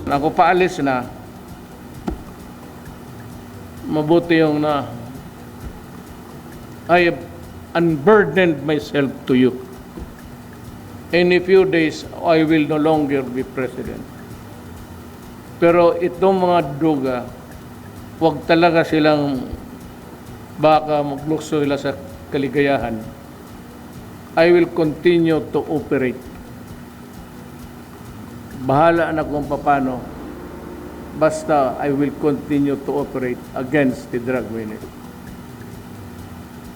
Ako paalis na, mabuti yung na I have unburdened myself to you. In a few days, I will no longer be president. Pero itong mga duga, wag talaga silang baka maglukso sila sa kaligayahan. I will continue to operate. Bahala na kung paano. Basta I will continue to operate against the drug ministry.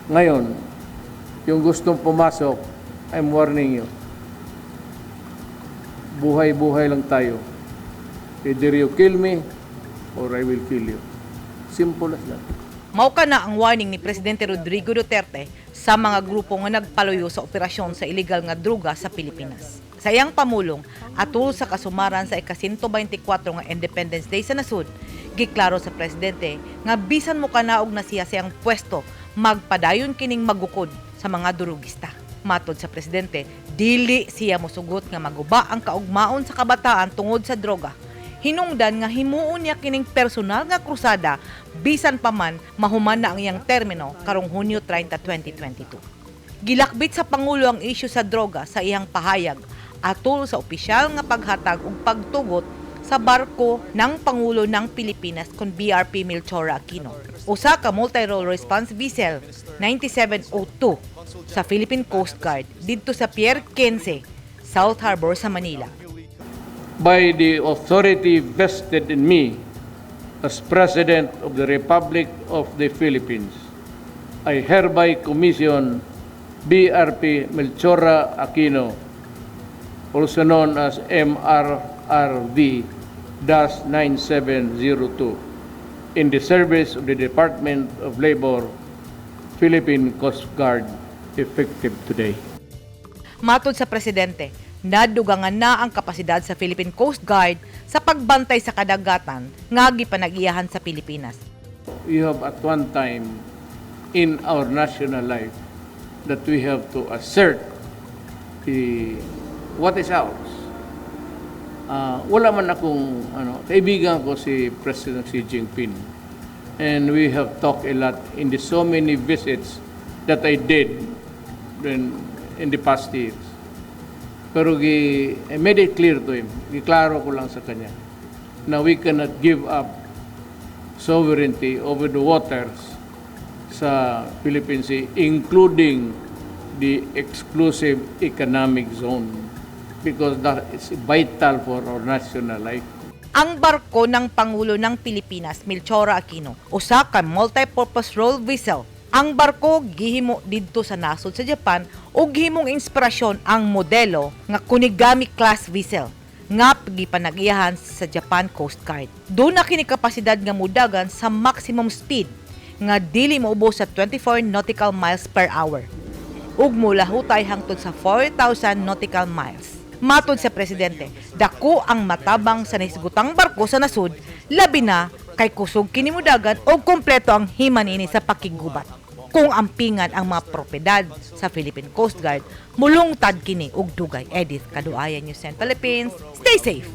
Ngayon, yung gustong pumasok, I'm warning you. Buhay-buhay lang tayo. Either you kill me or I will kill you. Simple as that. Mauka na ang warning ni Presidente Rodrigo Duterte sa mga grupo nga nagpaluyo sa operasyon sa illegal nga druga sa Pilipinas. Sa iyang pamulong, atol sa kasumaran sa ika-124 nga Independence Day sa nasud, giklaro sa Presidente nga bisan mo kanaog na siya sa iyang pwesto, magpadayon kining magukod sa mga durugista. Matod sa Presidente, dili siya mosugot nga maguba ang kaugmaon sa kabataan tungod sa droga. Hinungdan nga himuon niya kining personal nga krusada bisan pa man mahuman na ang iyang termino karong Hunyo 30, 2022. Gilakbit sa Pangulo ang isyu sa droga sa iyang pahayag atol sa opisyal nga paghatag ug pagtugot sa barko ng Pangulo ng Pilipinas kon BRP Melchora Aquino. Usa ka multi-role response vessel 9702 sa Philippine Coast Guard didto sa Pier 15, South Harbor sa Manila. By the authority vested in me as President of the Republic of the Philippines, I hereby commission BRP Melchora Aquino, also known as MRRV-9702, in the service of the Department of Labor, Philippine Coast Guard, effective today. Matod sa Presidente, nadugangan na ang kapasidad sa Philippine Coast Guard sa pagbantay sa kadagatan nga gipanag-iyahan sa Pilipinas. We have at one time in our national life that we have to assert what is ours. Wala man akong kaibigan ko si President Xi Jinping, and we have talked a lot in the so many visits that I did in the past years. Pero I made it clear to him, giklaro ko lang sa kanya, na we cannot give up sovereignty over the waters sa Philippine Sea, including the exclusive economic zone, because that is vital for our national life. Ang barko ng Pangulo ng Pilipinas, Melchora Aquino, usa ka multi-purpose role vessel. Ang barko gihimo didto sa nasod sa Japan ug gihimong inspirasyon ang modelo nga Kunigami class vessel nga gipanag-iyahan sa Japan Coast Guard. Doon na kini kapasidad nga mudagan sa maximum speed nga dili moubos sa 24 nautical miles per hour ug mulahutay hangtod sa 4,000 nautical miles. Matod sa Presidente, dako ang matabang sa nahisgutang barko sa nasud, labi na kay kusog kini mudagan ug kompleto ang himanini sa pakigubat. Kung ampingan ang mga propiedad sa Philippine Coast Guard, mulungtad kini og dugay. Edith Kaduayan, News 10 Philippines. Stay safe!